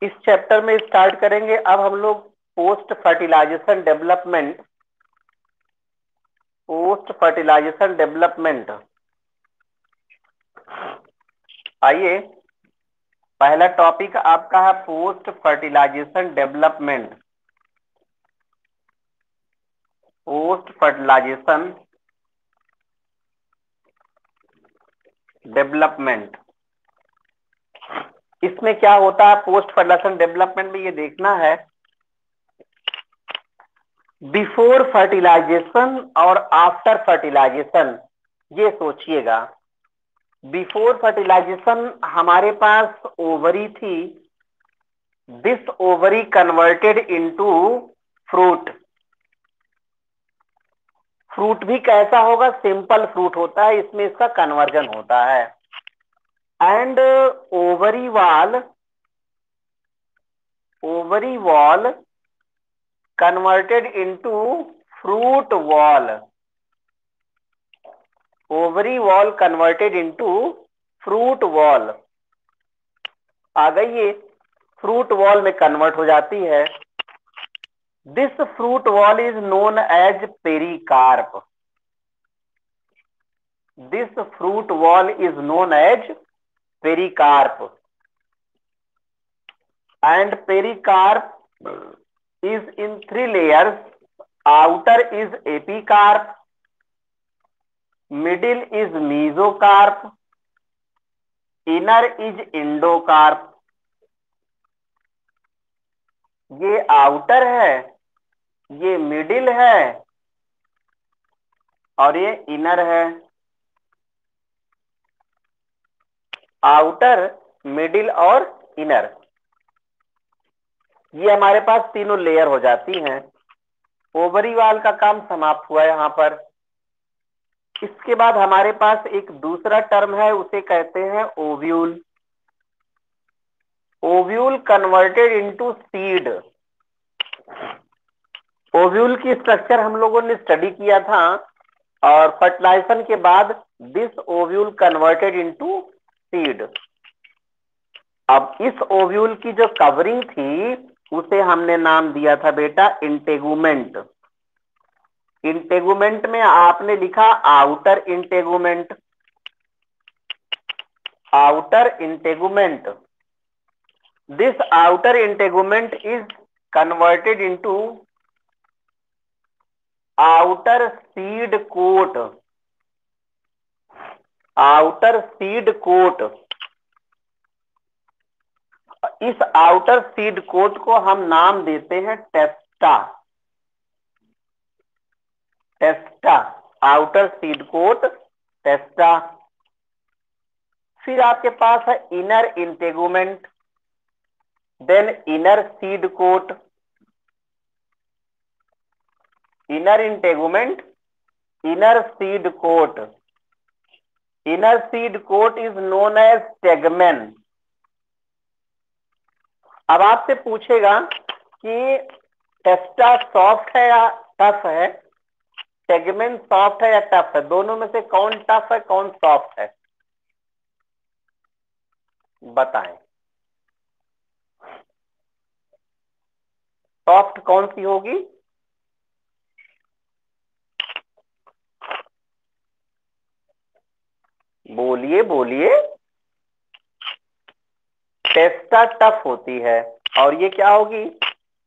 इस चैप्टर में स्टार्ट करेंगे। अब हम लोग पोस्ट फर्टिलाइजेशन डेवलपमेंट, आइए पहला टॉपिक आपका है post fertilization development. Post fertilization development, इसमें क्या होता है? पोस्ट फर्टिलाइजेशन डेवलपमेंट में ये देखना है बिफोर फर्टिलाइजेशन और आफ्टर फर्टिलाइजेशन। ये सोचिएगा, बिफोर फर्टिलाइजेशन हमारे पास ओवरी थी, this ovary converted into fruit. Fruit भी कैसा होगा? सिंपल फ्रूट होता है, इसमें इसका कन्वर्जन होता है। And ovary wall converted into fruit wall. Ovary wall converted into fruit wall. आ गई ये, फ्रूट वॉल में कन्वर्ट हो जाती है। This fruit wall is known as pericarp. This fruit wall is known as pericarp. And pericarp is in 3 layers. Outer is epicarp, middle is mesocarp, inner is endocarp. ये outer है, ये middle है और ये inner है। Outer, middle और inner, ये हमारे पास तीनों लेयर हो जाती हैं। ओवरी वॉल का काम समाप्त हुआ यहाँ पर। इसके बाद हमारे पास एक दूसरा टर्म है, उसे कहते हैं ovule. Ovule converted into seed. Ovule की स्ट्रक्चर हम लोगों ने स्टडी किया था, और फर्टिलाइजेशन के बाद this ovule converted into seed. अब इस ओव्यूल की जो कवरिंग थी उसे हमने नाम दिया था बेटा इंटेगुमेंट। इंटेगुमेंट में आपने लिखा outer integument. Outer integument, this outer integument is converted into outer seed coat. Outer seed coat, इस आउटर सीड कोट को हम नाम देते हैं testa. Testa, outer seed coat testa. फिर आपके पास है inner integument, then inner seed coat. Inner integument, inner seed coat. Inner seed coat is known as tegmen. अब आपसे पूछेगा कि टेस्टा सॉफ्ट है या टफ है? टेगमेन सॉफ्ट है या टफ है? दोनों में से कौन टफ है, कौन सॉफ्ट है? बताएं, सॉफ्ट कौन सी होगी? बोलिए बोलिए। टेस्टा टफ होती है और ये क्या होगी?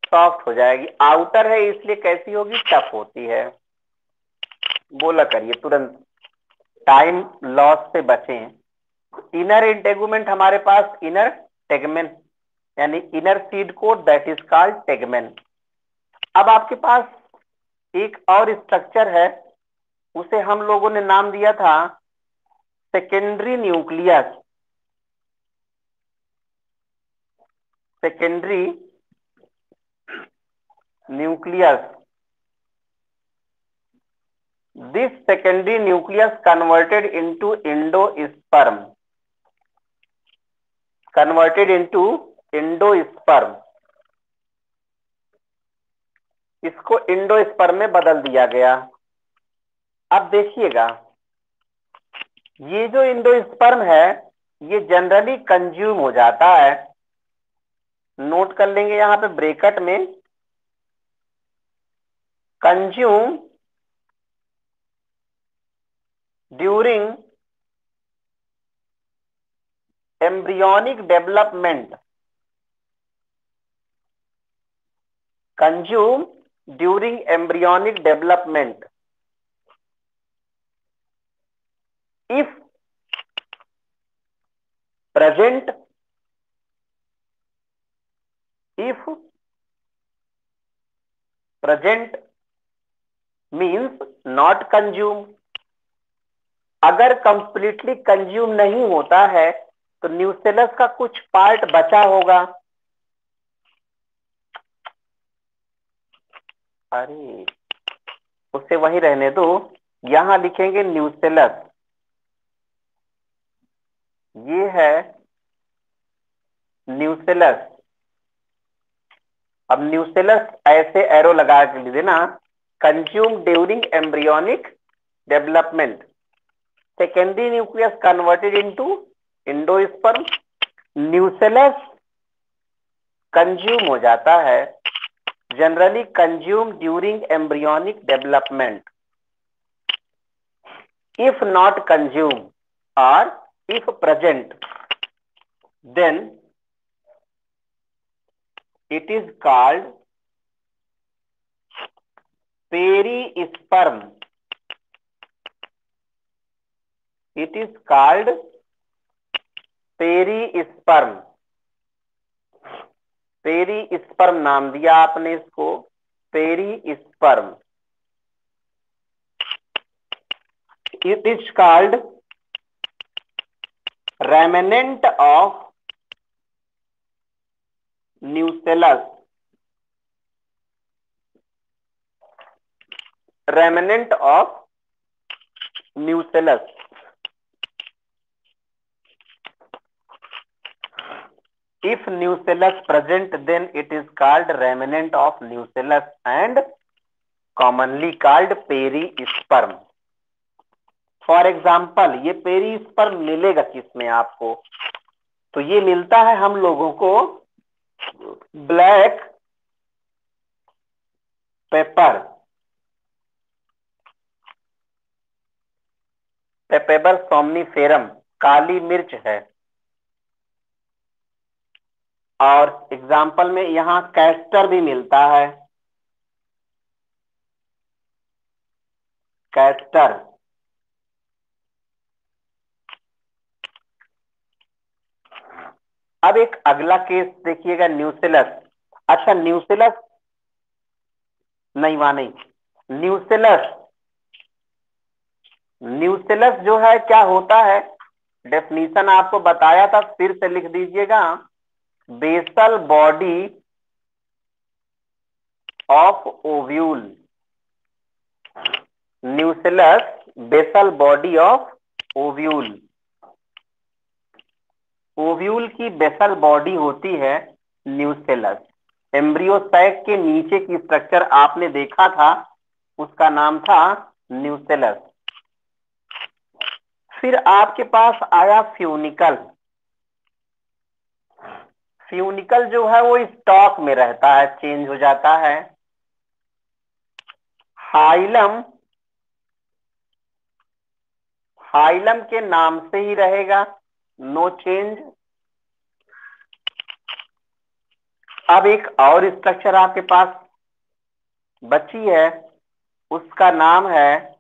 सॉफ्ट हो जाएगी। आउटर है इसलिए कैसी होगी? टफ होती है। बोला करिए तुरंत, टाइम लॉस से बचें। इनर इंटेगुमेंट हमारे पास इनर टेगमेन, यानी inner seed coat, that is called tegmen. अब आपके पास एक और स्ट्रक्चर है, उसे हम लोगों ने नाम दिया था secondary nucleus. Secondary nucleus, this secondary nucleus converted into endosperm, converted into endosperm, इसको एंडोस्पर्म में बदल दिया गया। अब देखिएगा, ये जो एंडोस्पर्म है ये जनरली कंज्यूम हो जाता है, नोट कर लेंगे यहां पे ब्रैकेट में, consume during embryonic development, consume during embryonic development if present, if present means not consume। अगर कंप्लीटली कंज्यूम नहीं होता है तो न्यूसेलस का कुछ पार्ट बचा होगा। अरे उससे वही रहने दो, यहां लिखेंगे न्यूसेलस, ये है न्यूसेलस। अब न्यूसेलस ऐसे एरो लगा के लिख देना, consume during embryonic development, secondary nucleus converted into endosperm. Nucellus consume हो जाता है, generally consume during embryonic development, if not consume और if present then it is called perisperm, it is called perisperm. Perisperm नाम दिया आपने इसको, perisperm. It is called remnant of nucellus, remnant of nucellus. If nucellus present, then it is called remnant of nucellus and commonly called perisperm। For example ये पेरीस्पर्म मिलेगा किसमें आपको, तो ये मिलता है हम लोगों को ब्लैक पेपर, पेपेबर सोमनीफेरम, काली मिर्च है। और एग्जाम्पल में यहां कैस्टर भी मिलता है, कैस्टर। अब एक अगला केस देखिएगा, न्यूसेलस। अच्छा न्यूसेलस नहीं, वहां नहीं, न्यूसेलस, न्यूसेलस जो है क्या होता है, डेफिनीशन आपको बताया था, फिर से लिख दीजिएगा, basal body of ovule. Nucellus basal body of ovule, ovule की बेसल बॉडी होती है न्यूसेलस। एम्ब्रियो सैक के नीचे की स्ट्रक्चर आपने देखा था, उसका नाम था न्यूसेलस। फिर आपके पास आया फ्यूनिकल। फ्यूनिकल जो है वो स्टॉक में रहता है, चेंज हो जाता है। हाइलम, हाइलम के नाम से ही रहेगा, नो चेंज। अब एक और स्ट्रक्चर आपके पास बची है, उसका नाम है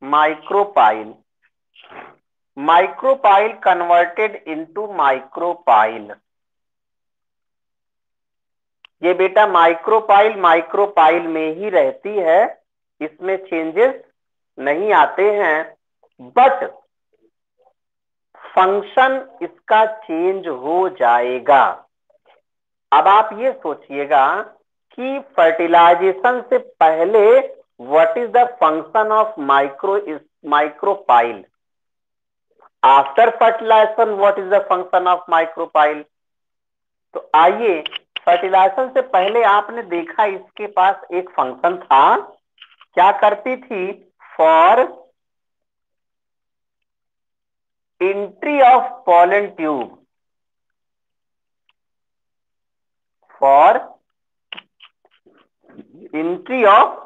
micropyle. Micropyle converted into micropyle. ये बेटा माइक्रोपाइल माइक्रोपाइल में ही रहती है, इसमें चेंजेस नहीं आते हैं, बट फंक्शन इसका चेंज हो जाएगा। अब आप ये सोचिएगा कि फर्टिलाइजेशन से पहले what is the function of micropyle, after fertilization what is the function of micropyle. तो आइए, फर्टिलाइजेशन से पहले आपने देखा इसके पास एक फंक्शन था, क्या करती थी, for entry of pollen tube, for entry of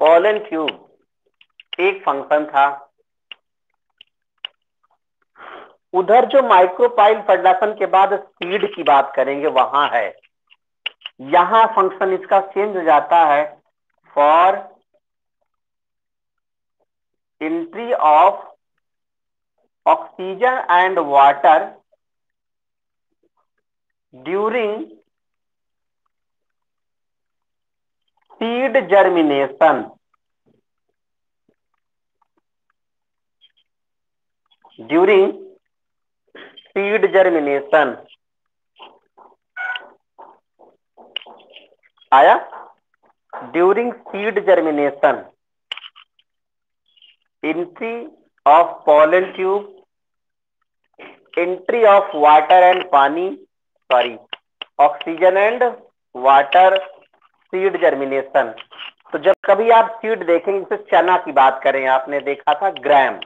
pollen tube एक फंक्शन था। उधर जो माइक्रोपाइल फर्टिलाइजेशन के बाद सीड की बात करेंगे वहां है, यहां फंक्शन इसका चेंज हो जाता है for entry of oxygen and water during seed germination. During seed germination आया। During seed germination entry of pollen tube, entry of water and पानी, sorry oxygen and water, seed germination. तो जब कभी आप सीड देखेंगे, जैसे चना की बात करें, आपने देखा था ग्राम,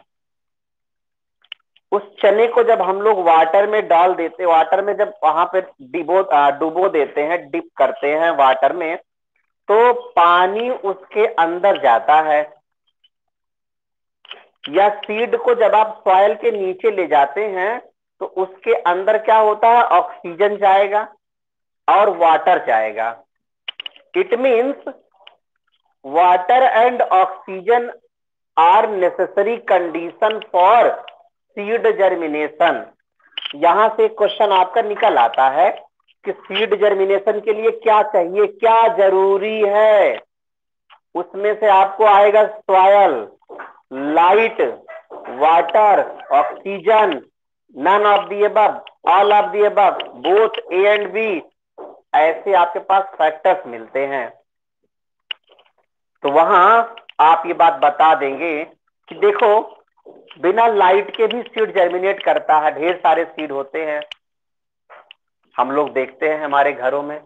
उस चने को जब हम लोग वाटर में डाल देते, वाटर में जब वहां पे डुबो देते हैं, डिप करते हैं वाटर में, तो पानी उसके अंदर जाता है। या सीड को जब आप सॉइल के नीचे ले जाते हैं तो उसके अंदर क्या होता है, ऑक्सीजन जाएगा और वाटर जाएगा। It means water and oxygen are necessary condition for seed germination. यहां से क्वेश्चन आपका निकल आता है कि सीड जर्मिनेशन के लिए क्या चाहिए, क्या जरूरी है। उसमें से आपको आएगा soil, light, water, oxygen, none of the above, all of the above, both A and B, ऐसे आपके पास फैक्टर्स मिलते हैं। तो वहां आप ये बात बता देंगे कि देखो बिना लाइट के भी सीड जर्मिनेट करता है, ढेर सारे सीड होते हैं, हम लोग देखते हैं हमारे घरों में।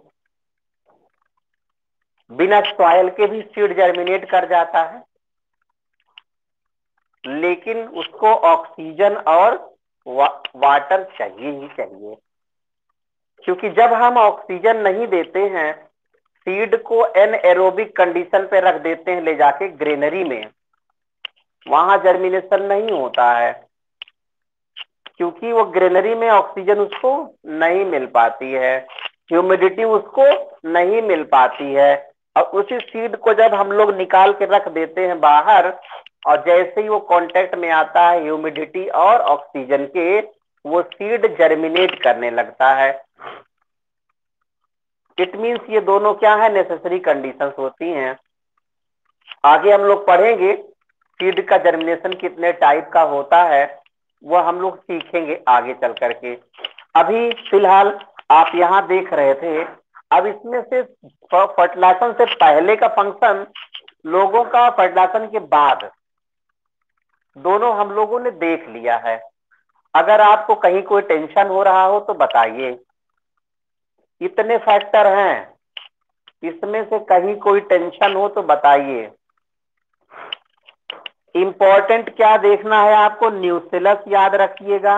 बिना सॉयल के भी सीड जर्मिनेट कर जाता है, लेकिन उसको ऑक्सीजन और वाटर चाहिए ही चाहिए। क्योंकि जब हम ऑक्सीजन नहीं देते हैं, सीड को एनएरोबिक कंडीशन पे रख देते हैं ले जाके ग्रेनरी में, वहां जर्मिनेशन नहीं होता है, क्योंकि वो ग्रेनरी में ऑक्सीजन उसको नहीं मिल पाती है, ह्यूमिडिटी उसको नहीं मिल पाती है। और उसी सीड को जब हम लोग निकाल के रख देते हैं बाहर, और जैसे ही वो कांटेक्ट में आता है ह्यूमिडिटी और ऑक्सीजन के, वो सीड जर्मिनेट करने लगता है। इट मीन्स ये दोनों क्या है, नेसेसरी कंडीशंस होती हैं। आगे हम लोग पढ़ेंगे सीड का जर्मिनेशन कितने टाइप का होता है, वो हम लोग सीखेंगे आगे चल करके। अभी फिलहाल आप यहाँ देख रहे थे, अब इसमें से फर्टिलाइजेशन से पहले का फंक्शन, लोगों का फर्टिलाइजेशन के बाद, दोनों हम लोगों ने देख लिया है। अगर आपको कहीं कोई टेंशन हो रहा हो तो बताइए। इतने फैक्टर हैं, इसमें से कहीं कोई टेंशन हो तो बताइए। इंपॉर्टेंट क्या देखना है आपको, न्यूसेलस याद रखिएगा,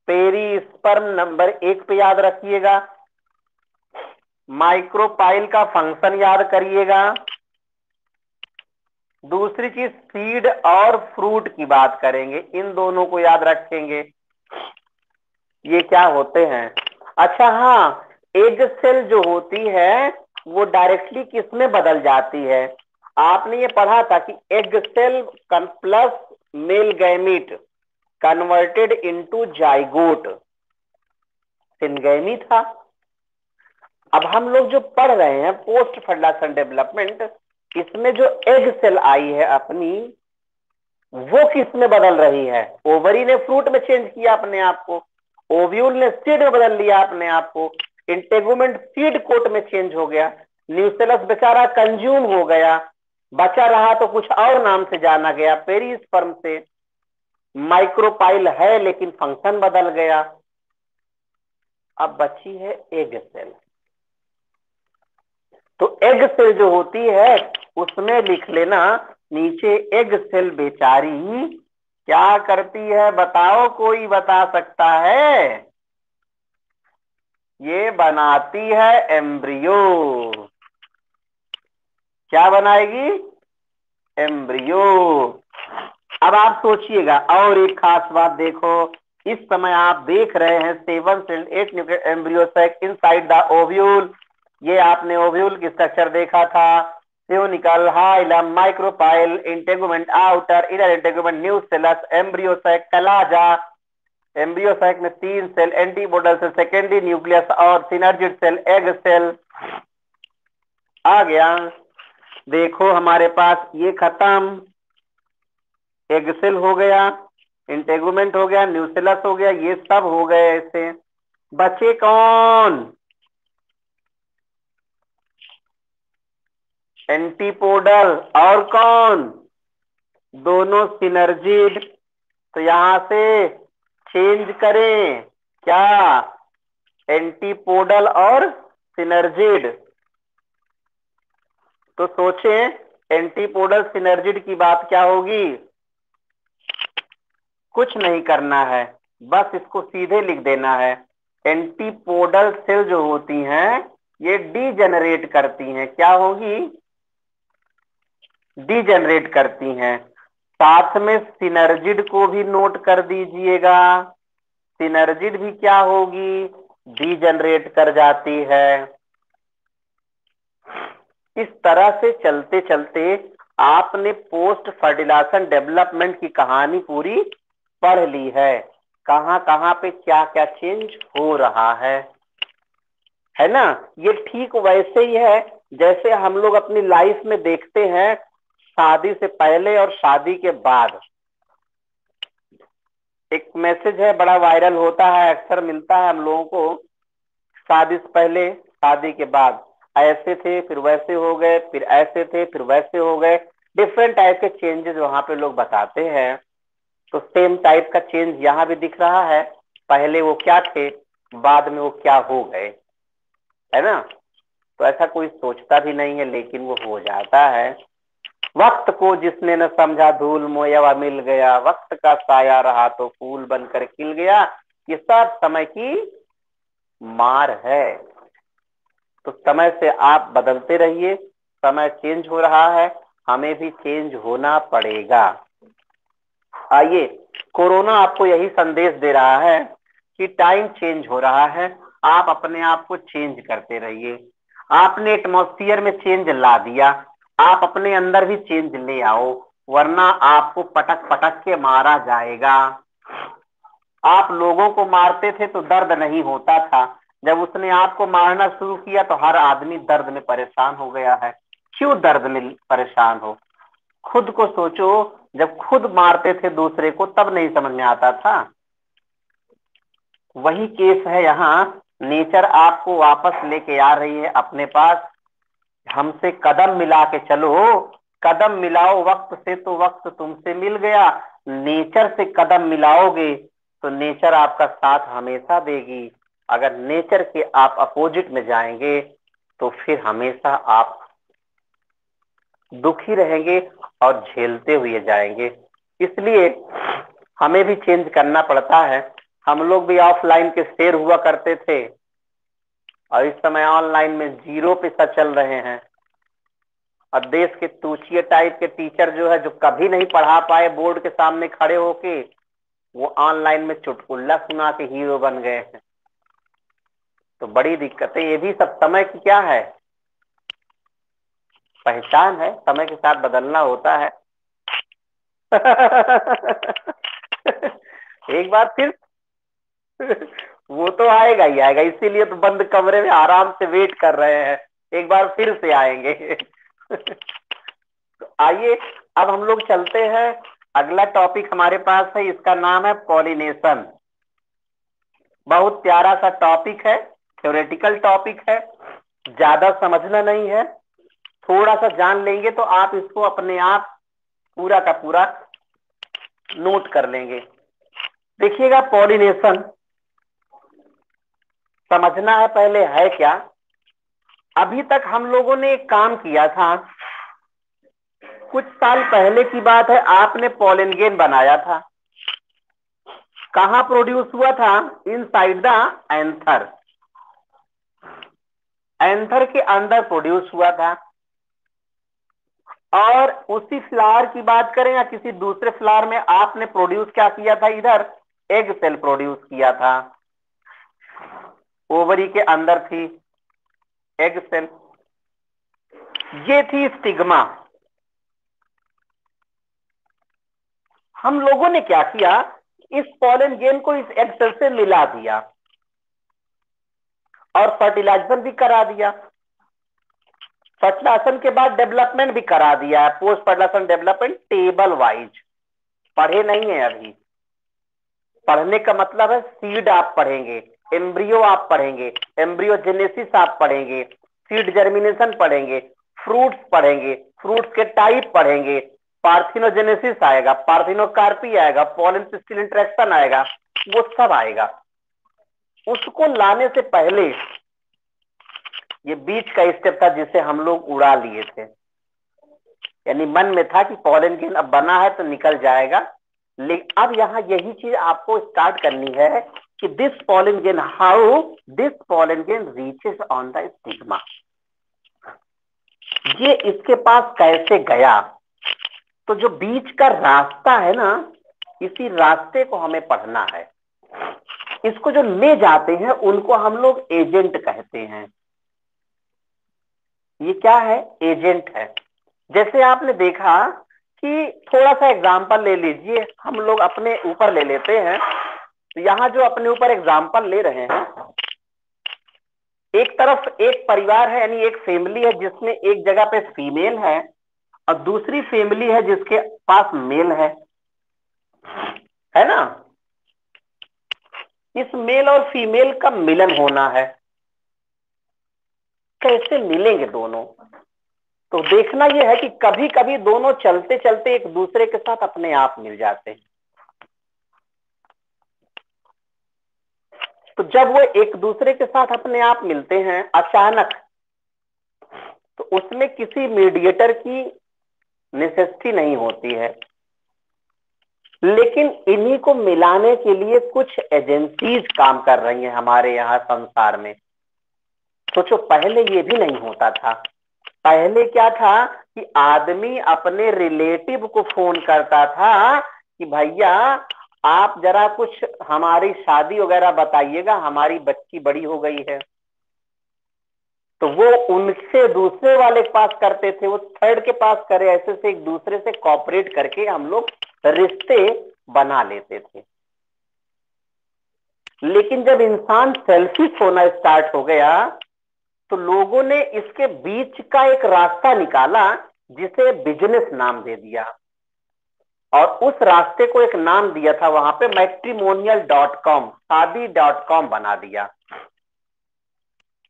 पेरिस्पर्म नंबर 1 पे याद रखिएगा, माइक्रोपाइल का फंक्शन याद करिएगा, दूसरी चीज सीड और फ्रूट की बात करेंगे, इन दोनों को याद रखेंगे, ये क्या होते हैं। अच्छा हाँ, एग सेल जो होती है वो डायरेक्टली किस में बदल जाती है, आपने ये पढ़ा था कि egg cell plus male gamete converted into zygote, syngamy था। अब हम लोग जो पढ़ रहे हैं पोस्ट फर्टिलाइजेशन डेवलपमेंट, इसमें जो एग सेल आई है अपनी, वो किस में बदल रही है, ओवरी ने फ्रूट में चेंज किया अपने आप को, ओव्यूल ने सीड में बदल लिया अपने आप को, इंटेगुमेंट सीड कोट में चेंज हो गया, न्यूसेलस बेचारा कंज्यूम हो गया, बचा रहा तो कुछ और नाम से जाना गया, पेरिस्पर्म से। माइक्रोपाइल है लेकिन फंक्शन बदल गया, अब बची है एग सेल। तो एग सेल जो होती है उसमें लिख लेना नीचे, एग सेल बेचारी क्या करती है बताओ, कोई बता सकता है? ये बनाती है एम्ब्रियो। क्या बनाएगी? एम्ब्रियो। अब आप सोचिएगा और एक खास बात देखो, इस समय आप देख रहे हैं 7 cell 8 nuclear embryo sac inside the ovule. ये आपने ओव्यूल की स्ट्रक्चर देखा था, funicle, hilum, micropyle, integument outer, inner integument, nucellus, embryo sac, chalaza. Embryo sac में 3 cell, antipodal cell, secondary nucleus और सिनर्जिड सेल, एग सेल आ गया। देखो हमारे पास ये खत्म, एग सेल हो गया, इंटेगुमेंट हो गया, न्यूसेलस हो गया, ये सब हो गए ऐसे। बचे कौन? एंटीपोडल और कौन? दोनों सिनर्जिड। तो यहां से चेंज करें क्या? एंटीपोडल और सिनर्जिड। तो सोचें एंटीपोडल सिनर्जिड की बात क्या होगी? कुछ नहीं करना है, बस इसको सीधे लिख देना है। एंटीपोडल सेल जो होती हैं ये डीजेनरेट करती हैं। क्या होगी? डीजेनरेट करती हैं। साथ में सिनर्जिड को भी नोट कर दीजिएगा। सिनर्जिड भी क्या होगी? डीजेनरेट कर जाती है। इस तरह से चलते चलते आपने पोस्ट फर्टिलाइजेशन डेवलपमेंट की कहानी पूरी पढ़ ली है। कहां कहां पे क्या क्या चेंज हो रहा है ना? ये ठीक वैसे ही है जैसे हम लोग अपनी लाइफ में देखते हैं, शादी से पहले और शादी के बाद। एक मैसेज है बड़ा वायरल होता है, अक्सर मिलता है हम लोगों को, शादी से पहले शादी के बाद ऐसे थे फिर वैसे हो गए, फिर ऐसे थे फिर वैसे हो गए। डिफरेंट टाइप के चेंजेस वहां पे लोग बताते हैं। तो सेम टाइप का चेंज यहाँ भी दिख रहा है। पहले वो क्या थे, बाद में वो क्या हो गए, है ना? तो ऐसा कोई सोचता भी नहीं है, लेकिन वो हो जाता है। वक्त को जिसने न समझा धूल मोया मिल गया, वक्त का साया रहा तो फूल बनकर खिल गया। ये सब समय की मार है। तो समय से आप बदलते रहिए। समय चेंज हो रहा है, हमें भी चेंज होना पड़ेगा। आइए, कोरोना आपको यही संदेश दे रहा है कि टाइम चेंज हो रहा है, आप अपने आप को चेंज करते रहिए। आपने एटमॉस्फेयर में चेंज ला दिया, आप अपने अंदर भी चेंज ले आओ, वरना आपको पटक पटक के मारा जाएगा। आप लोगों को मारते थे तो दर्द नहीं होता था, जब उसने आपको मारना शुरू किया तो हर आदमी दर्द में परेशान हो गया है। क्यों दर्द में परेशान हो? खुद को सोचो, जब खुद मारते थे दूसरे को तब नहीं समझ में आता था। वही केस है यहाँ। नेचर आपको वापस लेके आ रही है अपने पास। हमसे कदम मिला के चलो, कदम मिलाओ वक्त से तो वक्त तुमसे मिल गया। नेचर से कदम मिलाओगे तो नेचर आपका साथ हमेशा देगी। अगर नेचर के आप अपोजिट में जाएंगे तो फिर हमेशा आप दुखी रहेंगे और झेलते हुए जाएंगे। इसलिए हमें भी चेंज करना पड़ता है। हम लोग भी ऑफलाइन के शेर हुआ करते थे और इस समय ऑनलाइन में जीरो पे सा चल रहे हैं। और देश के तूचिए टाइप के टीचर जो है, जो कभी नहीं पढ़ा पाए बोर्ड के सामने खड़े होके, वो ऑनलाइन में चुटकुल्ला सुना के हीरो बन गए हैं। तो बड़ी दिक्कतें, ये भी सब समय की क्या है, पहचान है। समय के साथ बदलना होता है। एक बार फिर वो तो आएगा ही आएगा, इसीलिए तो बंद कमरे में आराम से वेट कर रहे हैं, एक बार फिर से आएंगे। तो आइए अब हम लोग चलते हैं। अगला टॉपिक हमारे पास है, इसका नाम है पॉलिनेशन। बहुत प्यारा सा टॉपिक है, थ्योरेटिकल टॉपिक है, ज्यादा समझना नहीं है। थोड़ा सा जान लेंगे तो आप इसको अपने आप पूरा का पूरा नोट कर लेंगे। देखिएगा, पॉलिनेशन समझना है पहले है क्या। अभी तक हम लोगों ने एक काम किया था, कुछ साल पहले की बात है, आपने पॉलन ग्रेन बनाया था। कहां प्रोड्यूस हुआ था? Inside the anther. एंथर के अंदर प्रोड्यूस हुआ था। और उसी फ्लावर की बात करें या किसी दूसरे फ्लावर में आपने प्रोड्यूस क्या किया था, इधर एग सेल प्रोड्यूस किया था, ओवरी के अंदर थी एग सेल, ये थी स्टिग्मा। हम लोगों ने क्या किया, इस पॉलन गेन को इस एग सेल से मिला दिया और फर्टिलाइजेशन भी करा दिया। फर्टिलाइजेशन के बाद डेवलपमेंट भी करा दिया है, post fertilization development table wise. पढ़े नहीं है अभी, पढ़ने का मतलब है सीड आप पढ़ेंगे, एम्ब्रियो आप पढ़ेंगे, एम्ब्रियोजेनेसिस आप पढ़ेंगे, सीड जर्मिनेशन पढ़ेंगे, फ्रूट्स पढ़ेंगे, फ्रूट्स के टाइप पढ़ेंगे, पार्थिनोजेनेसिस आएगा, पार्थिनोकार्पी आएगा, पॉलन सिस्टिल इंटरेक्शन आएगा, वो सब आएगा। उसको लाने से पहले ये बीच का स्टेप था जिसे हम लोग उड़ा लिए थे, यानी मन में था कि पॉलन गेन अब बना है तो निकल जाएगा, लेकिन अब यहां यही चीज आपको स्टार्ट करनी है कि this pollen gain, how this pollen gain reaches on the stigma, ये इसके पास कैसे गया। तो जो बीच का रास्ता है ना, इसी रास्ते को हमें पढ़ना है। इसको जो ले जाते हैं उनको हम लोग एजेंट कहते हैं। ये क्या है, एजेंट है। जैसे आपने देखा कि थोड़ा सा एग्जाम्पल ले लीजिए, हम लोग अपने ऊपर ले लेते हैं। तो यहां जो अपने ऊपर एग्जाम्पल ले रहे हैं, एक तरफ एक परिवार है, यानी एक फैमिली है जिसमें एक जगह पे फीमेल है और दूसरी फैमिली है जिसके पास मेल है ना। इस मेल और फीमेल का मिलन होना है। कैसे मिलेंगे दोनों, तो देखना यह है कि कभी कभी दोनों चलते चलते एक दूसरे के साथ अपने आप मिल जाते हैं। तो जब वो एक दूसरे के साथ अपने आप मिलते हैं अचानक, तो उसमें किसी मीडिएटर की नेसेसिटी नहीं होती है, लेकिन इन्हीं को मिलाने के लिए कुछ एजेंसीज काम कर रही हैं हमारे यहाँ संसार में। सोचो, पहले ये भी नहीं होता था। पहले क्या था कि आदमी अपने रिलेटिव को फोन करता था कि भैया आप जरा कुछ हमारी शादी वगैरह बताइएगा, हमारी बच्ची बड़ी हो गई है। तो वो उनसे दूसरे वाले के पास करते थे, वो थर्ड के पास करे, ऐसे से एक दूसरे से कॉपरेट करके हम लोग रिश्ते बना लेते थे। लेकिन जब इंसान सेल्फिश होना स्टार्ट हो गया, तो लोगों ने इसके बीच का एक रास्ता निकाला जिसे बिजनेस नाम दे दिया, और उस रास्ते को एक नाम दिया था वहां पे मैट्रिमोनियल.com, शादी.com बना दिया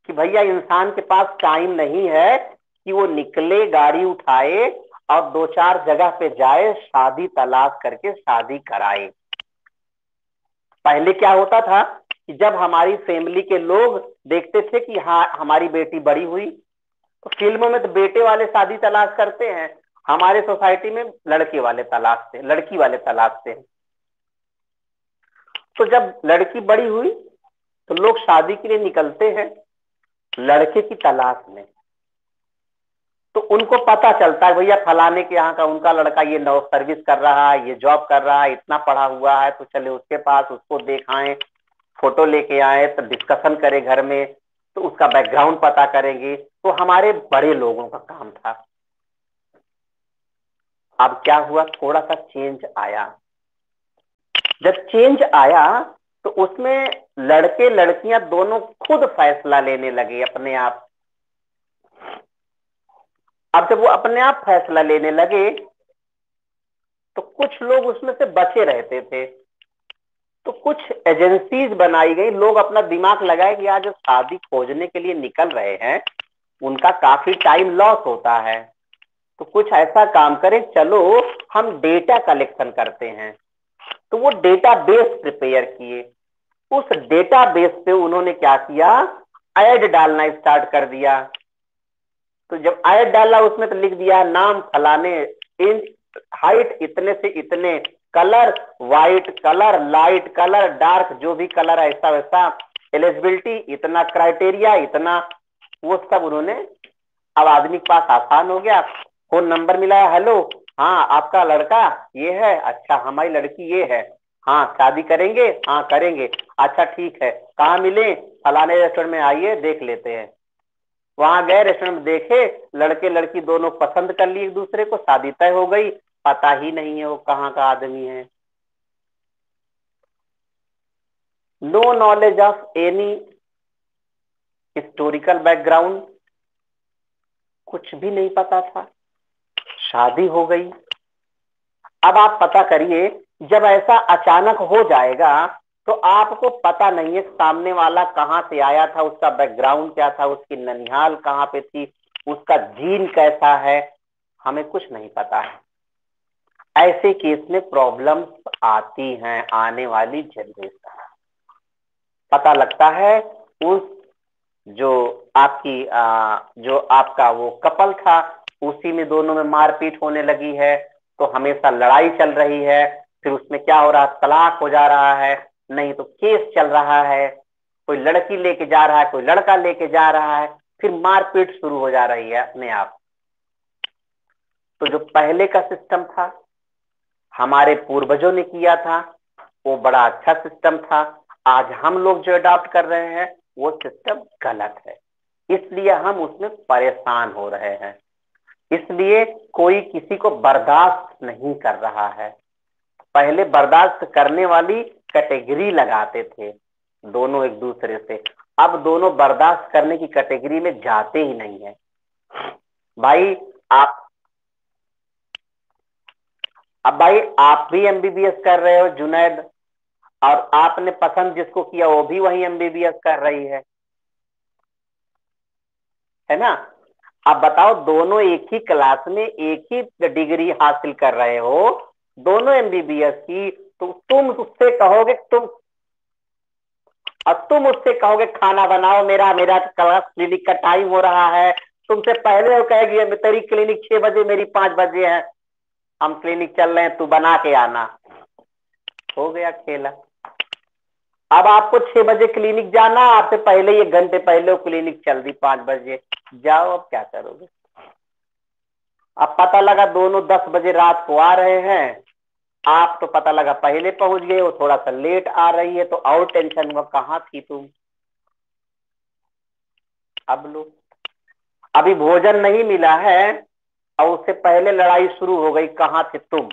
कि भैया इंसान के पास टाइम नहीं है कि वो निकले, गाड़ी उठाए और दो चार जगह पे जाए, शादी तलाश करके शादी कराए। पहले क्या होता था कि जब हमारी फैमिली के लोग देखते थे कि हाँ हमारी बेटी बड़ी हुई, तो फिल्मों में तो बेटे वाले शादी तलाश करते हैं, हमारे सोसाइटी में लड़के वाले तलाशते, लड़की वाले तलाशते हैं। तो जब लड़की बड़ी हुई तो लोग शादी के लिए निकलते हैं लड़के की तलाश में। तो उनको पता चलता है भैया फलाने के यहाँ का उनका लड़का ये नौ सर्विस कर रहा है, ये जॉब कर रहा है, इतना पढ़ा हुआ है, तो चले उसके पास, उसको दिखाएं, फोटो लेके आए तो डिस्कशन करें घर में, तो उसका बैकग्राउंड पता करेंगे। तो हमारे बड़े लोगों का काम था। अब क्या हुआ, थोड़ा सा चेंज आया। जब चेंज आया तो उसमें लड़के लड़कियां दोनों खुद फैसला लेने लगे अपने आप। अब जब वो अपने आप फैसला लेने लगे तो कुछ लोग उसमें से बचे रहते थे। तो कुछ एजेंसीज बनाई गई, लोग अपना दिमाग लगाए कि आज जो शादी खोजने के लिए निकल रहे हैं उनका काफी टाइम लॉस होता है, तो कुछ ऐसा काम करें, चलो हम डेटा कलेक्शन करते हैं। तो वो डेटा बेस प्रिपेयर किए। उस डेटा बेस पे उन्होंने क्या किया, ऐड डालना स्टार्ट कर दिया। तो जब ऐड डाला उसमें तो लिख दिया नाम फलाने, इन हाइट इतने से इतने, colour white colour, light colour, dark, जो भी कलर ऐसा वैसा, एलिजिबिलिटी इतना, क्राइटेरिया इतना, वो सब उन्होंने, अब आदमी के पास आसान हो गया, फोन नंबर मिला है, हेलो, हाँ आपका लड़का ये है, अच्छा हमारी लड़की ये है, हाँ शादी करेंगे, हाँ करेंगे, अच्छा ठीक है, कहाँ मिले, फलाने रेस्टोरेंट में आइए देख लेते हैं। वहां गए, रेस्टोरेंट में देखे, लड़के लड़की दोनों पसंद कर लिए एक दूसरे को, शादी तय हो गई, पता ही नहीं है वो कहाँ का आदमी है। No knowledge of any historical background, कुछ भी नहीं पता था, शादी हो गई। अब आप पता करिए, जब ऐसा अचानक हो जाएगा तो आपको पता नहीं है सामने वाला कहाँ से आया था, उसका बैकग्राउंड क्या था, उसकी ननिहाल कहाँ पे थी, उसका जीन कैसा है, हमें कुछ नहीं पता है। ऐसे केस में प्रॉब्लम्स आती हैं आने वाली जनरेशन। पता लगता है उस जो आपकी जो आपका वो कपल था, उसी में दोनों में मारपीट होने लगी है, तो हमेशा लड़ाई चल रही है, फिर उसमें क्या हो रहा है, तलाक हो जा रहा है, नहीं तो केस चल रहा है, कोई लड़की लेके जा रहा है, कोई लड़का लेके जा रहा है, फिर मारपीट शुरू हो जा रही है अपने आप। तो जो पहले का सिस्टम था, हमारे पूर्वजों ने किया था, वो बड़ा अच्छा सिस्टम था। आज हम लोग जो अडॉप्ट कर रहे हैं वो सिस्टम गलत है, इसलिए हम उसमें परेशान हो रहे हैं। इसलिए कोई किसी को बर्दाश्त नहीं कर रहा है। पहले बर्दाश्त करने वाली कैटेगरी लगाते थे दोनों एक दूसरे से, अब दोनों बर्दाश्त करने की कैटेगरी में जाते ही नहीं है। भाई आप अब भाई आप भी एमबीबीएस कर रहे हो जुनैद, और आपने पसंद जिसको किया वो भी वही एमबीबीएस कर रही है ना। अब बताओ, दोनों एक ही क्लास में एक ही डिग्री हासिल कर रहे हो, दोनों एमबीबीएस की, तो तुम उससे कहोगे, तुम उससे कहोगे खाना बनाओ, मेरा मेरा क्लास क्लिनिक का टाइम हो रहा है, तुमसे पहले वो कहेगी तेरी क्लिनिक 6 बजे, मेरी 5 बजे है, हम क्लिनिक चल रहे हैं, तू बना के आना। हो गया खेला। अब आपको 6 बजे क्लिनिक जाना, आपसे पहले ही 1 घंटे पहले वो क्लिनिक चल दी 5 बजे, जाओ अब क्या करोगे। अब पता लगा दोनों 10 बजे रात को आ रहे हैं, आप तो पता लगा पहले पहुंच गए, वो थोड़ा सा लेट आ रही है, तो और टेंशन में कहाँ थी तुम। अब लो, अभी भोजन नहीं मिला है और उससे पहले लड़ाई शुरू हो गई, कहाँ थे तुम।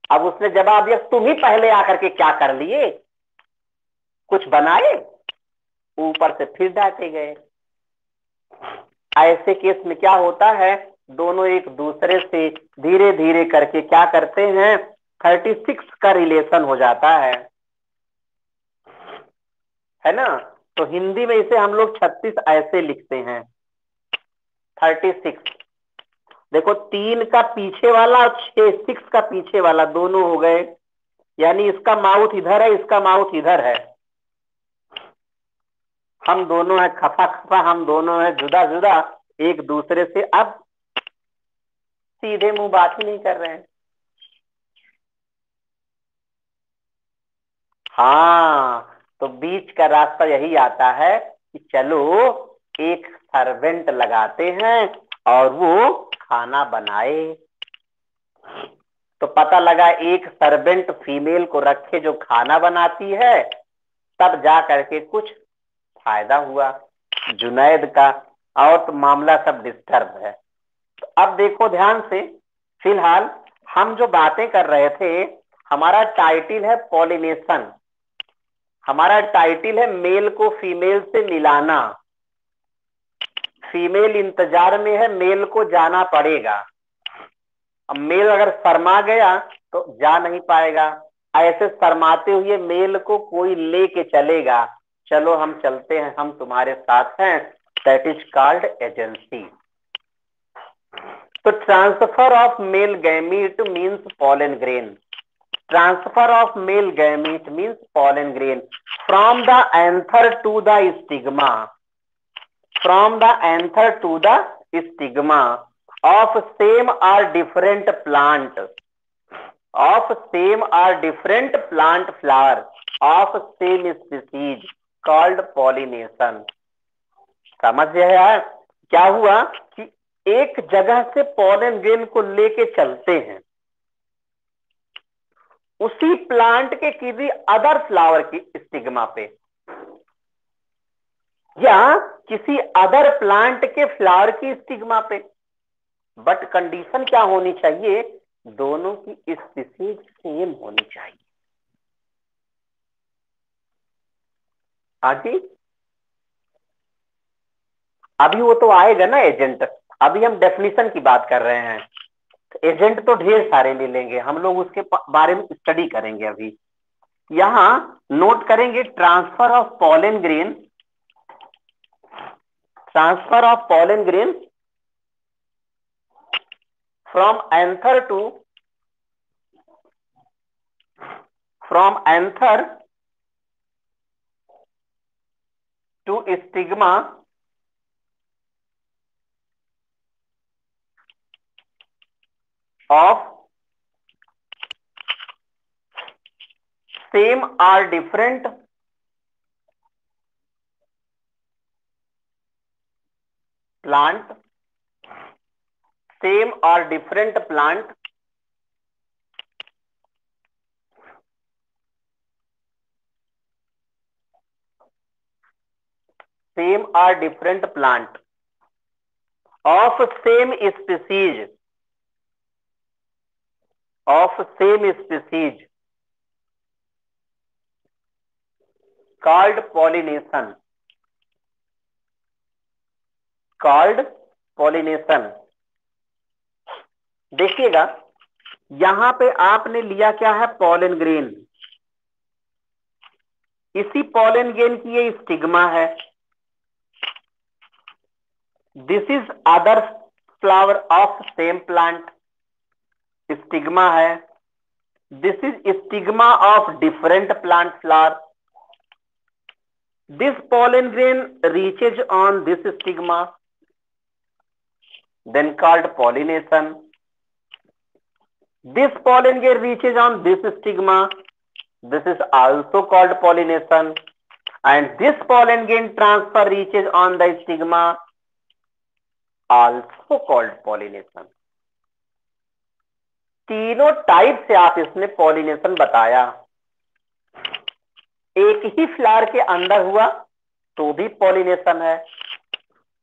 अब उसने जवाब दिया, तुम ही पहले आकर के क्या कर लिए, कुछ बनाए, ऊपर से फिर डांटे गए। ऐसे केस में क्या होता है, दोनों एक दूसरे से धीरे धीरे करके क्या करते हैं, 36 का रिलेशन हो जाता है ना। तो हिंदी में इसे हम लोग 36 ऐसे लिखते हैं, 36। देखो 3 का पीछे वाला और 6 का पीछे वाला दोनों हो गए, यानी इसका माउथ इधर है, इसका माउथ इधर है, हम दोनों है खफा खफा, हम दोनों है जुदा जुदा, एक दूसरे से अब सीधे मुंह बात ही नहीं कर रहे हैं। हाँ, तो बीच का रास्ता यही आता है कि चलो एक सर्वेंट लगाते हैं और वो खाना बनाए। तो पता लगा एक सर्वेंट फीमेल को रखे जो खाना बनाती है, तब जा करके कुछ फायदा हुआ जुनैद का, और तो मामला सब डिस्टर्ब है। तो अब देखो ध्यान से, फिलहाल हम जो बातें कर रहे थे, हमारा टाइटल है पॉलिनेशन, हमारा टाइटल है मेल को फीमेल से मिलाना, फीमेल इंतजार में है, मेल को जाना पड़ेगा। अब मेल अगर शर्मा गया तो जा नहीं पाएगा, ऐसे शर्माते हुए मेल को कोई लेके चलेगा, चलो हम चलते हैं, हम तुम्हारे साथ हैं, दैट इज कॉल्ड एजेंसी। तो transfer of male gamete means pollen grain, transfer of male gamete means pollen grain from the anther to the stigma, from the anther to the stigma of same or different plant, of same or different plant flower of same species called pollination. समझ आया? क्या हुआ कि एक जगह से pollen grain को लेके चलते हैं उसी प्लांट के किसी अदर फ्लावर की स्टिग्मा पे या किसी अदर प्लांट के फ्लावर की स्टिग्मा पे, बट कंडीशन क्या होनी चाहिए? दोनों की स्पीसीज सेम होनी चाहिए। आगे अभी वो तो आएगा ना एजेंट, अभी हम डेफिनेशन की बात कर रहे हैं। एजेंट तो ढेर सारे ले लेंगे हम लोग, उसके बारे में स्टडी करेंगे। अभी यहां नोट करेंगे transfer of pollen grain, transfer of pollen grain from anther to, from anther to stigma of same or different plant, same or different plant same or different plant of same species, of same species called pollination, called pollination। देखिएगा यहां पे आपने लिया क्या है? Pollen grain. इसी pollen grain की ये स्टिग्मा है। This is other flower of same plant, stigma है। This is stigma of different plant flower. This pollen grain reaches on this stigma, then called pollination. This pollen grain reaches on this stigma, this is also called pollination. And this pollen grain transfer reaches on the stigma, also called pollination। तीनों type से आप इसमें pollination बताया। एक ही flower के अंदर हुआ तो भी पॉलिनेशन है,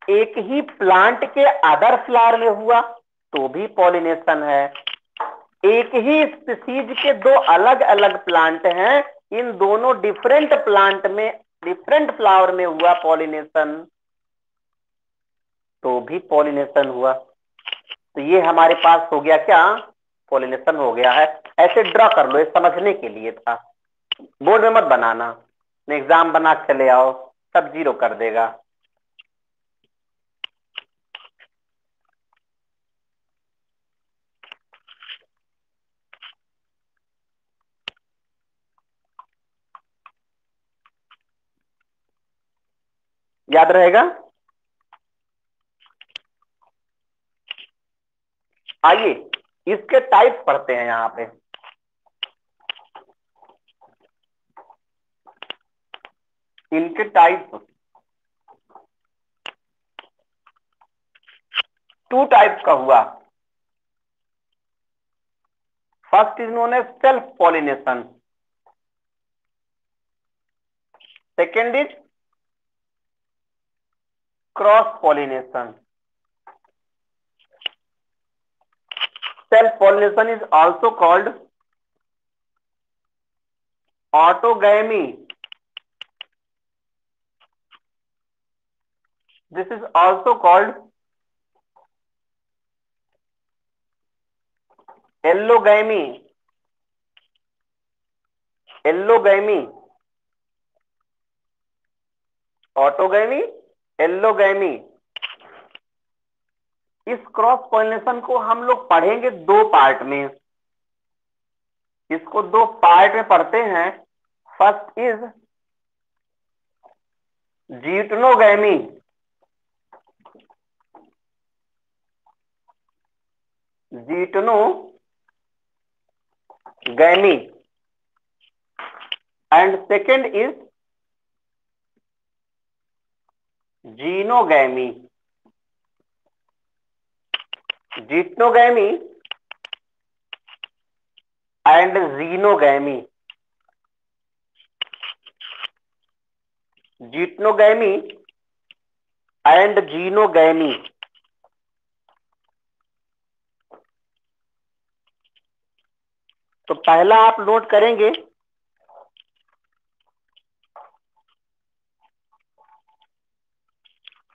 एक ही प्लांट के अदर फ्लावर में हुआ तो भी पॉलिनेशन है, एक ही स्पीसीज के दो अलग अलग प्लांट हैं, इन दोनों डिफरेंट प्लांट में डिफरेंट फ्लावर में हुआ पॉलिनेशन तो भी पॉलिनेशन हुआ। तो ये हमारे पास हो गया क्या? पॉलिनेशन हो गया है। ऐसे ड्रॉ कर लो, ये समझने के लिए था, बोर्ड में मत बनाना, एग्जाम बना चले आओ सब जीरो कर देगा। याद रहेगा? आइए इसके टाइप पढ़ते हैं। यहां पे इनके टाइप, टू टाइप का हुआ। First is known as self pollination, second is cross pollination. Self pollination is also called autogamy, this is also called allogamy, allogamy, autogamy, allogamy. इस क्रॉस पॉलिनेशन को हम लोग पढ़ेंगे दो पार्ट में, इसको दो पार्ट में पढ़ते हैं। First is geitonogamy, geitonogamy, and second is xenogamy, geitonogamy and xenogamy, geitonogamy and xenogamy. तो पहला आप नोट करेंगे,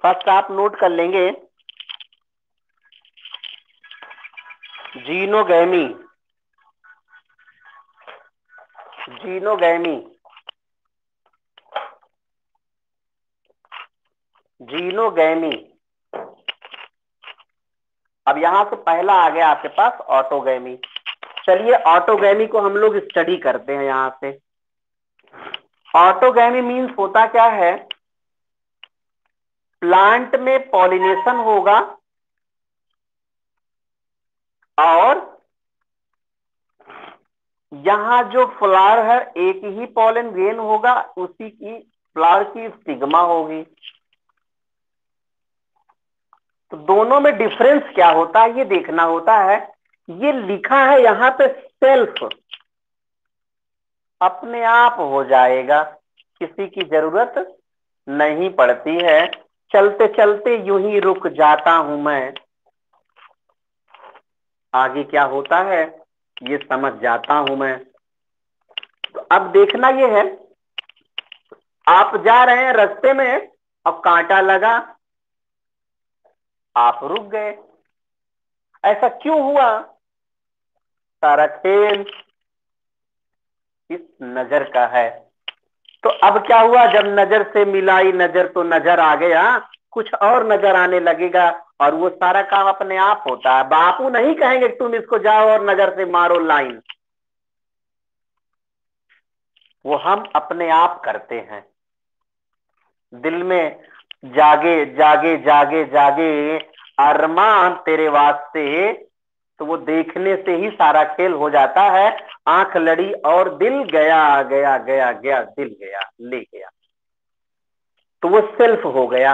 फर्स्ट आप नोट कर लेंगे जीनोगैमी, जीनोगैमी, जीनोगैमी। अब यहां से पहला आ गया आपके पास ऑटोगैमी। चलिए ऑटोगैमी को हम लोग स्टडी करते हैं। यहां से ऑटोगैमी मीन्स होता क्या है, प्लांट में पॉलिनेशन होगा और यहां जो फ्लावर है एक ही पॉलन ग्रेन होगा, उसी की फ्लावर की स्टिग्मा होगी। तो दोनों में डिफरेंस क्या होता है ये देखना होता है। ये लिखा है यहां पे सेल्फ, अपने आप हो जाएगा, किसी की जरूरत नहीं पड़ती है। चलते चलते यूं ही रुक जाता हूं मैं, आगे क्या होता है ये समझ जाता हूं मैं। तो अब देखना ये है, आप जा रहे हैं रास्ते में, अब कांटा लगा, आप रुक गए। ऐसा क्यों हुआ? सारा खेल इस नजर का है। तो अब क्या हुआ, जब नजर से मिलाई नजर तो नजर आ गया, कुछ और नजर आने लगेगा और वो सारा काम अपने आप होता है। बापू नहीं कहेंगे तुम इसको जाओ और नजर से मारो लाइन, वो हम अपने आप करते हैं। दिल में जागे जागे जागे जागे अरमान तेरे वास्ते, तो वो देखने से ही सारा खेल हो जाता है। आंख लड़ी और दिल गया गया गया गया, दिल गया ले गया, तो वो सेल्फ हो गया।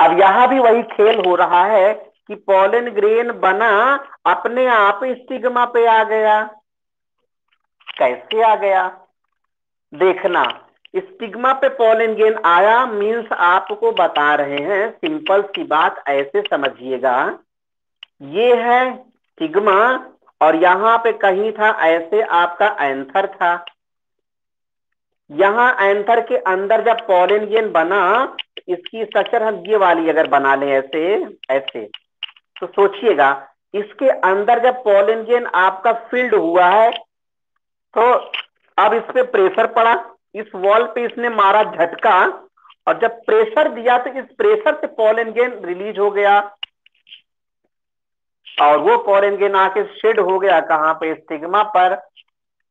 अब यहां भी वही खेल हो रहा है कि पॉलन ग्रेन बना, अपने आप स्टिग्मा पे आ गया। कैसे आ गया देखना, स्टिग्मा पे पॉलन ग्रेन आया मीन्स आपको बता रहे हैं, सिंपल सी बात ऐसे समझिएगा, ये है स्टिग्मा और यहां पे कहीं था ऐसे आपका एंथर था। यहां एंथर के अंदर जब पॉलन ग्रेन बना, इसकी स्ट्रक्चर हम ये वाली अगर बना लें ऐसे ऐसे, तो सोचिएगा इसके अंदर जब पॉलन ग्रेन आपका फील्ड हुआ है, तो अब इस पे प्रेशर पड़ा, इस वॉल पे इसने मारा झटका, और जब प्रेशर दिया तो इस प्रेशर से पॉलन ग्रेन रिलीज हो गया और वो पॉलन ग्रेन आके शेड हो गया कहां पे, स्टिग्मा पर।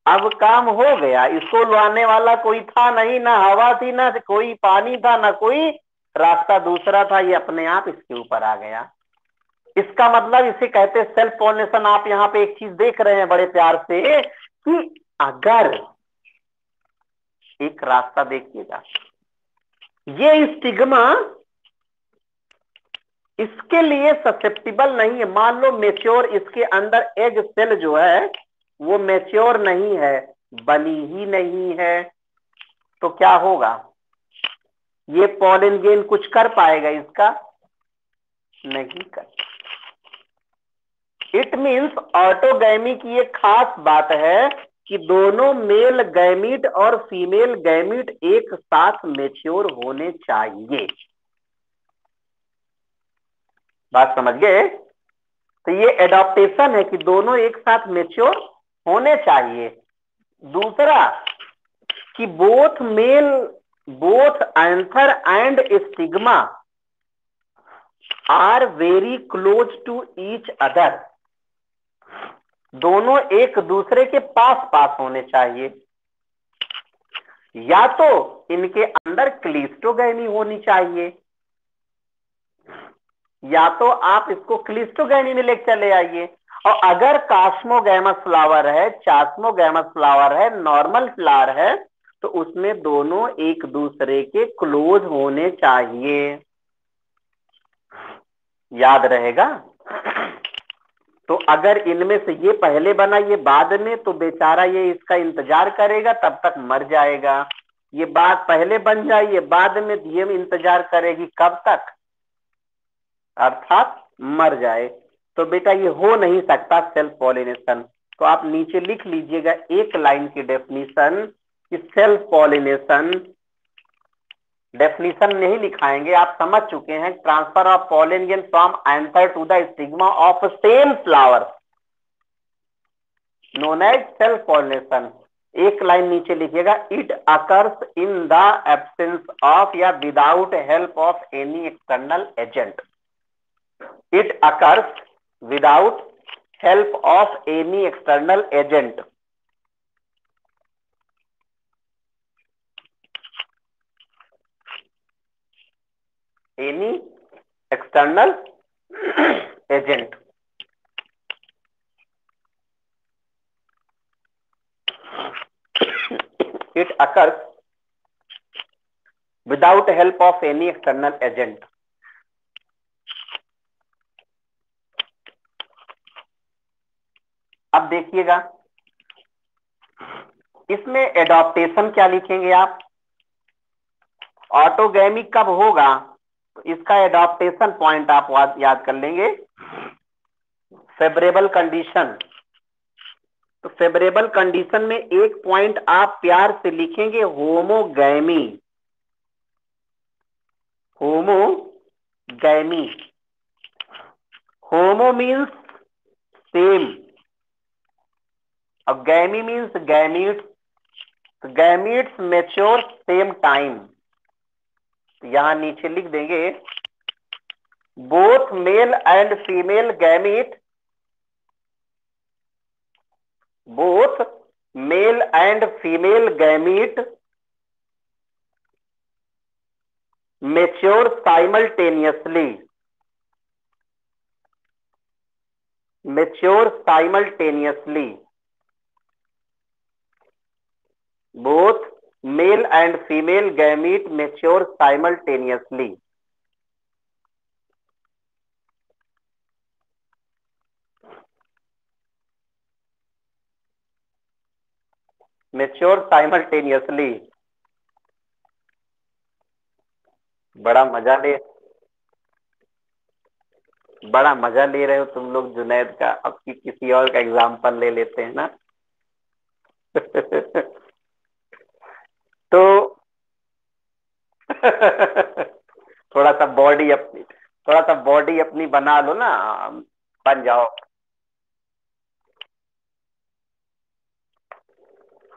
अब काम हो गया, इसको लाने वाला कोई था नहीं, ना हवा थी, ना कोई पानी था, ना कोई रास्ता दूसरा था, ये अपने आप इसके ऊपर आ गया। इसका मतलब इसे कहते हैं सेल्फ पॉलिनेशन। आप यहाँ पे एक चीज देख रहे हैं बड़े प्यार से कि अगर एक रास्ता देखिएगा, ये स्टिग्मा इसके लिए ससेप्टिबल नहीं है। मान लो मेच्योर इसके अंदर एग सेल जो है वो मेच्योर नहीं है, बनी ही नहीं है, तो क्या होगा, ये पॉलन ग्रेन कुछ कर पाएगा इसका? नहीं कर। इट मीन्स ऑटोगैमी की एक खास बात है कि दोनों मेल गैमीट और फीमेल गैमीट एक साथ मेच्योर होने चाहिए। बात समझ गए? तो ये एडॉप्टेशन है कि दोनों एक साथ मेच्योर होने चाहिए। दूसरा कि both anther and stigma are very close to each other, दोनों एक दूसरे के पास पास होने चाहिए। या तो इनके अंदर क्लिस्टोगैमी होनी चाहिए, या तो आप इसको क्लिस्टोगैमी में लेकर चले आइए। और अगर कास्मोगैमस फ्लावर है, चास्मोगैमस फ्लावर है, नॉर्मल फ्लावर है, तो उसमें दोनों एक दूसरे के क्लोज होने चाहिए। याद रहेगा। तो अगर इनमें से ये पहले बना ये बाद में, तो बेचारा ये इसका इंतजार करेगा, तब तक मर जाएगा। ये बात पहले बन जाए ये बाद में, ये इंतजार करेगी कब तक, अर्थात मर जाए। तो बेटा ये हो नहीं सकता सेल्फ पॉलिनेशन। तो आप नीचे लिख लीजिएगा एक लाइन की डेफिनेशन कि सेल्फ पॉलिनेशन, डेफिनेशन नहीं लिखाएंगे, आप समझ चुके हैं, transfer of pollen from anther to the stigma of same flower known as self pollination. एक लाइन नीचे लिखिएगा, it occurs in the absence of या without help of any external agent. It occurs without help of any external agent. Any external agent. It occurs without help of any external agent. अब देखिएगा इसमें adaptation क्या लिखेंगे आप, autogamy कब होगा, इसका एडॉप्टेशन पॉइंट आप याद कर लेंगे, फेवरेबल कंडीशन। तो फेवरेबल कंडीशन में एक पॉइंट आप प्यार से लिखेंगे, homogamy. Homogamy, homo means same और gamy means gametes. Gametes mature same time. यहां नीचे लिख देंगे, both male and female gamete, both male and female gamete mature simultaneously, mature simultaneously. Both male and female gamete mature simultaneously. Mature simultaneously. बड़ा मजा ले रहे हो तुम लोग जुनैद का। अब की किसी और का एग्जाम्पल ले लेते हैं ना। तो थोड़ा सा बॉडी अपनी बना लो ना, बन जाओ।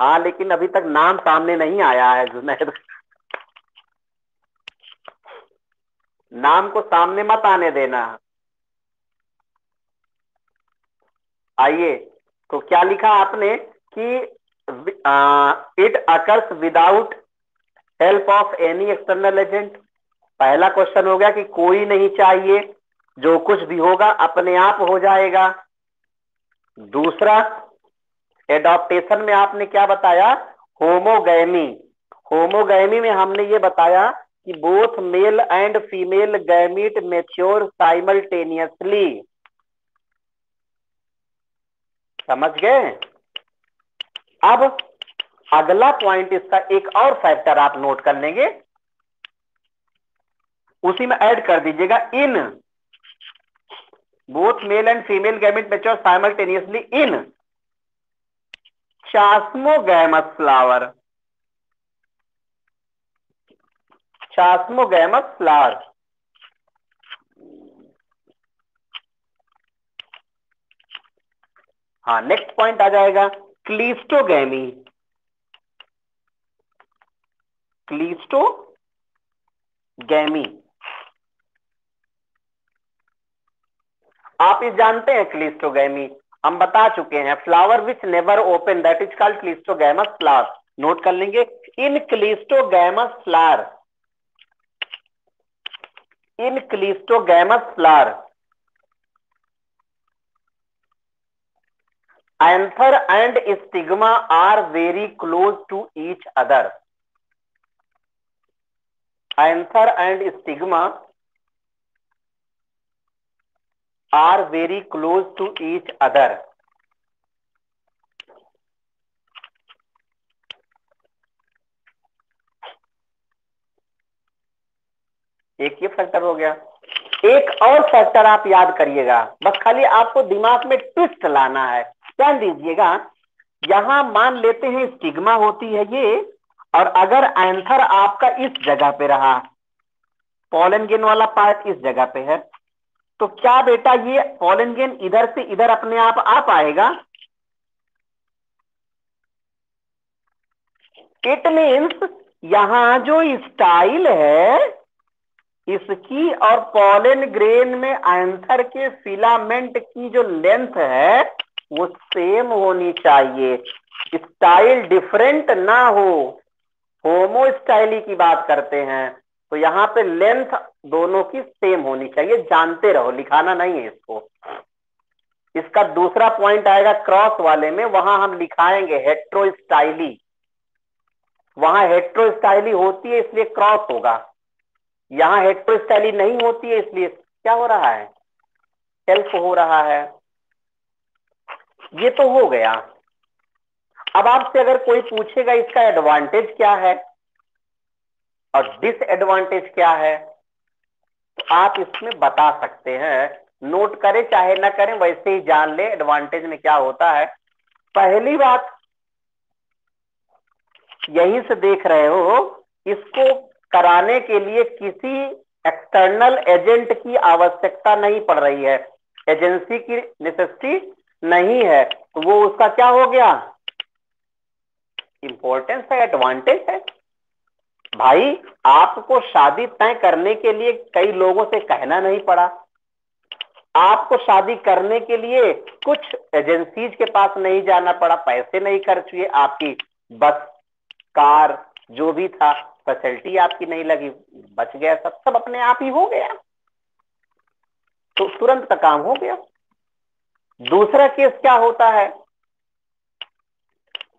हाँ लेकिन अभी तक नाम सामने नहीं आया है जुनैद। नाम को सामने मत आने देना। आइए, तो क्या लिखा आपने कि it occurs without help of any external agent. पहला क्वेश्चन हो गया कि कोई नहीं चाहिए, जो कुछ भी होगा अपने आप हो जाएगा। दूसरा, एडॉप्टेशन में आपने क्या बताया, होमोगैमी। होमोगैमी में हमने ये बताया कि both male and female gamete mature simultaneously. समझ गए। अब अगला पॉइंट, इसका एक और फैक्टर आप नोट कर लेंगे, उसी में ऐड कर दीजिएगा, in both male and female gamete mature simultaneously in chasmogamous flower. Chasmogamous flower. हाँ, नेक्स्ट पॉइंट आ जाएगा क्लीस्टोगैमी। क्लीस्टोगैमी आप इस जानते हैं, क्लीस्टोगैमी हम बता चुके हैं, flower which never open that is called cleistogamous flower. Note कर लेंगे, in cleistogamous flower, in cleistogamous flower anther and stigma are very close to each other. Anther and stigma are very close to each other. एक ये factor हो गया। एक और factor आप याद करिएगा, बस खाली आपको दिमाग में ट्विस्ट लाना है। ध्यान दीजिएगा, यहां मान लेते हैं स्टिग्मा होती है ये, और अगर एंथर आपका इस जगह पे रहा, पॉलन ग्रेन वाला पार्ट इस जगह पे है, तो क्या बेटा ये पॉलन ग्रेन इधर से इधर अपने आप आ पाएगा? इट मीन्स यहां जो स्टाइल है इसकी और पॉलन ग्रेन में एंथर के फिलामेंट की जो लेंथ है वो सेम होनी चाहिए, स्टाइल डिफरेंट ना हो। होमोस्टाइली की बात करते हैं तो यहाँ पे लेंथ दोनों की सेम होनी चाहिए। जानते रहो, लिखाना नहीं है इसको। इसका दूसरा पॉइंट आएगा क्रॉस वाले में, वहां हम लिखाएंगे हेट्रोस्टाइली। वहां हेट्रोस्टाइली होती है इसलिए क्रॉस होगा, यहां हेट्रोस्टाइली नहीं होती है इसलिए क्या हो रहा है? सेल्फ हो रहा है। ये तो हो गया। अब आपसे अगर कोई पूछेगा इसका एडवांटेज क्या है और डिसएडवांटेज क्या है, तो आप इसमें बता सकते हैं। नोट करें चाहे ना करें, वैसे ही जान ले एडवांटेज में क्या होता है। पहली बात, यहीं से देख रहे हो, इसको कराने के लिए किसी एक्सटर्नल एजेंट की आवश्यकता नहीं पड़ रही है, एजेंसी की नेसेसिटी नहीं है, तो वो उसका क्या हो गया? इंपॉर्टेंस है, एडवांटेज है। भाई आपको शादी तय करने के लिए कई लोगों से कहना नहीं पड़ा, आपको शादी करने के लिए कुछ एजेंसीज के पास नहीं जाना पड़ा, पैसे नहीं खर्च हुए, आपकी बस कार जो भी था फैसिलिटी आपकी नहीं लगी, बच गया, सब सब अपने आप ही हो गया, तो तुरंत का काम हो गया। दूसरा केस क्या होता है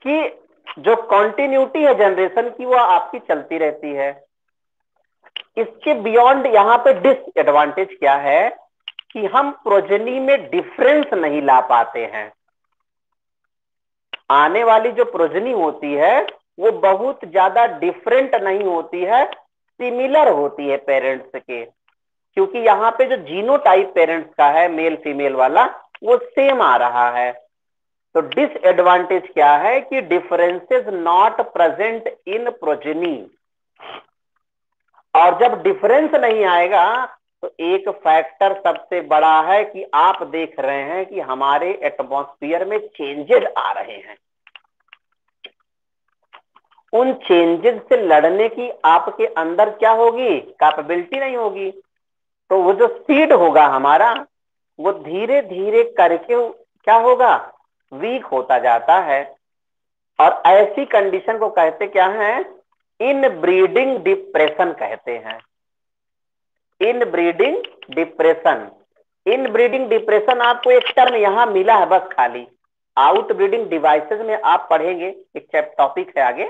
कि जो कॉन्टिन्यूटी है जनरेशन की वो आपकी चलती रहती है। इसके बियॉन्ड यहाँ पे डिसएडवांटेज क्या है कि हम प्रोजेनी में डिफरेंस नहीं ला पाते हैं। आने वाली जो प्रोजेनी होती है वो बहुत ज्यादा डिफरेंट नहीं होती है, सिमिलर होती है पेरेंट्स के, क्योंकि यहाँ पे जो जीनोटाइप पेरेंट्स का है मेल फीमेल वाला वो सेम आ रहा है। तो डिसएडवांटेज क्या है कि differences not present in progeny. और जब डिफरेंस नहीं आएगा तो एक फैक्टर सबसे बड़ा है कि आप देख रहे हैं कि हमारे एटमॉस्फेयर में चेंजेस आ रहे हैं, उन चेंजेस से लड़ने की आपके अंदर क्या होगी? कैपेबिलिटी नहीं होगी। तो वो जो सीड होगा हमारा वो धीरे धीरे करके क्या होगा? वीक होता जाता है। और ऐसी कंडीशन को कहते क्या है? इन ब्रीडिंग डिप्रेशन कहते हैं। इन ब्रीडिंग डिप्रेशन। इन ब्रीडिंग डिप्रेशन आपको एक टर्म यहां मिला है बस खाली, आउट ब्रीडिंग डिवाइसेस में आप पढ़ेंगे, एक टॉपिक है आगे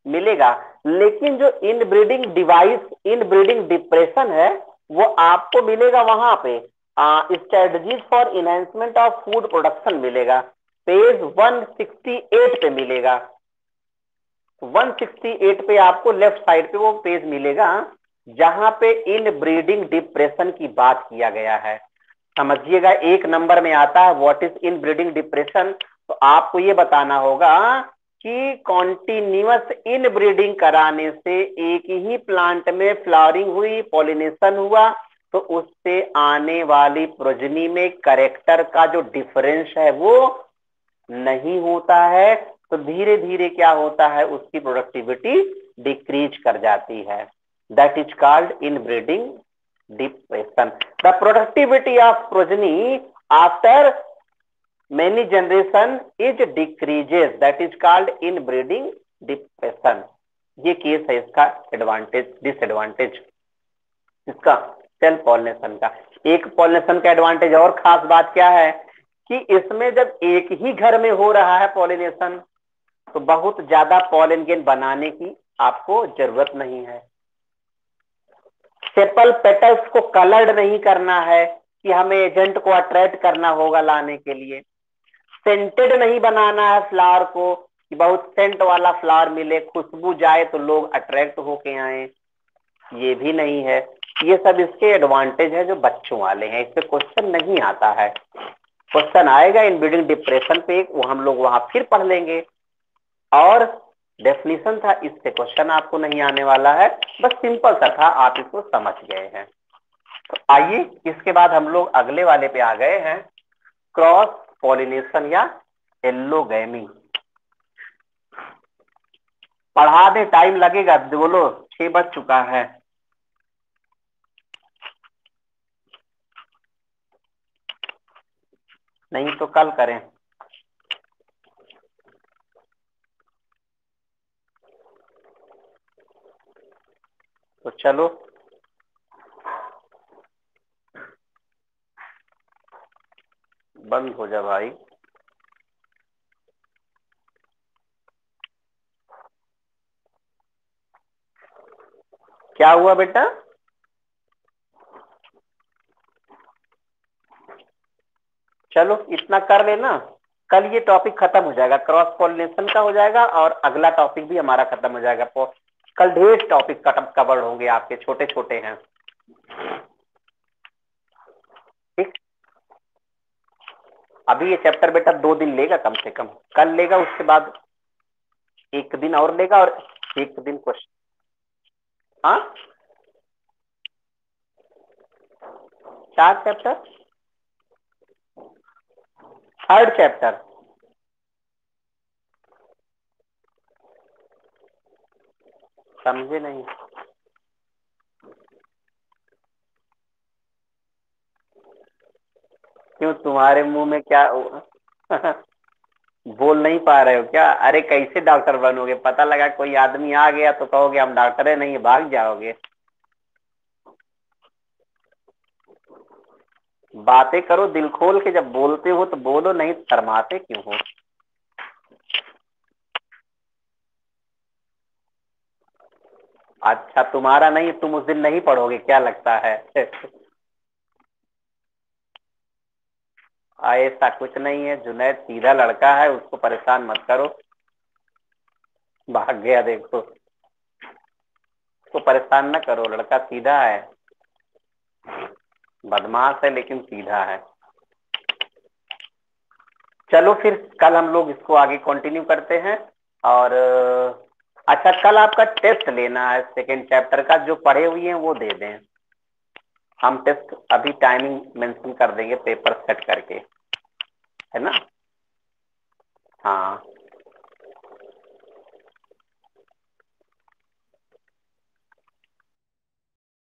मिलेगा। लेकिन जो इन ब्रीडिंग डिवाइस, इन ब्रीडिंग डिप्रेशन है वो आपको मिलेगा वहां पे strategies for enhancement of food production मिलेगा, पेज 168 पे मिलेगा। 168 पे आपको लेफ्ट साइड पे वो पेज मिलेगा जहां पे इन ब्रीडिंग डिप्रेशन की बात किया गया है। समझिएगा, एक नंबर में आता है what is in breeding depression. तो आपको ये बताना होगा कि कॉन्टिन्यूअस इन ब्रीडिंग कराने से एक ही प्लांट में फ्लावरिंग हुई, पॉलिनेशन हुआ, तो उससे आने वाली प्रोजनी में कैरेक्टर का जो डिफरेंस है वो नहीं होता है। तो धीरे धीरे क्या होता है? उसकी प्रोडक्टिविटी डिक्रीज कर जाती है। That is called inbreeding depression. The productivity of progeny after many generation is decreases, that is called inbreeding depression. ये केस है इसका एडवांटेज डिसएडवांटेज, इसका सेल्फ पॉलिनेशन का। एक पॉलिनेशन का एडवांटेज और खास बात क्या है कि इसमें जब एक ही घर में हो रहा है पॉलिनेशन, तो बहुत ज्यादा पॉलन ग्रेन बनाने की आपको जरूरत नहीं है। सेपल पेटल्स को कलर्ड नहीं करना है कि हमें एजेंट को अट्रैक्ट करना होगा लाने के लिए। सेंटेड नहीं बनाना है फ्लावर को कि बहुत सेंट वाला फ्लावर मिले, खुशबू जाए तो लोग अट्रैक्ट होके आए, ये भी नहीं है। ये सब इसके एडवांटेज है जो बच्चों वाले हैं, इस पे क्वेश्चन नहीं आता है। क्वेश्चन आएगा इन ब्रीडिंग डिप्रेशन पे, वो हम लोग वहां फिर पढ़ लेंगे। और डेफिनेशन था, इससे क्वेश्चन आपको नहीं आने वाला है, बस सिंपल सा था, आप इसको समझ गए हैं। तो आइए इसके बाद हम लोग अगले वाले पे आ गए हैं, क्रॉस पॉलिनेशन या एल्लोगैमी। पढ़ा दे, टाइम लगेगा, बोलो 6 बज चुका है। नहीं तो कल करें। तो चलो बंद हो जा भाई। क्या हुआ बेटा? चलो इतना कर लेना, कल ये टॉपिक खत्म हो जाएगा, क्रॉस पॉलिनेशन का हो जाएगा और अगला टॉपिक भी हमारा खत्म हो जाएगा। कल ढेर टॉपिक कवर होंगे आपके, छोटे छोटे हैं। ठीक, अभी ये चैप्टर बेटा 2 दिन लेगा कम से कम, कल लेगा, उसके बाद 1 दिन और लेगा, और 1 दिन क्वेश्चन। हाँ, 4 चैप्टर, 3rd चैप्टर। समझे नहीं? क्यों, तुम्हारे मुंह में क्या बोल नहीं पा रहे हो क्या? अरे कैसे डॉक्टर बनोगे, पता लगा कोई आदमी आ गया तो कहोगे हम डॉक्टर है, नहीं भाग जाओगे। बातें करो दिल खोल के, जब बोलते हो तो बोलो, नहीं शर्माते क्यों हो? अच्छा तुम्हारा नहीं, तुम उस दिन नहीं पढ़ोगे क्या लगता है? ऐसा कुछ नहीं है, जुनैद सीधा लड़का है, उसको परेशान मत करो। भाग गया देखो, उसको परेशान न करो, लड़का सीधा है, बदमाश है लेकिन सीधा है। चलो फिर कल हम लोग इसको आगे कंटिन्यू करते हैं। और अच्छा, कल आपका टेस्ट लेना है 2nd चैप्टर का, जो पढ़े हुए हैं वो दे दें। हम टेस्ट अभी टाइमिंग मेंशन कर देंगे पेपर सेट करके, है ना? हाँ।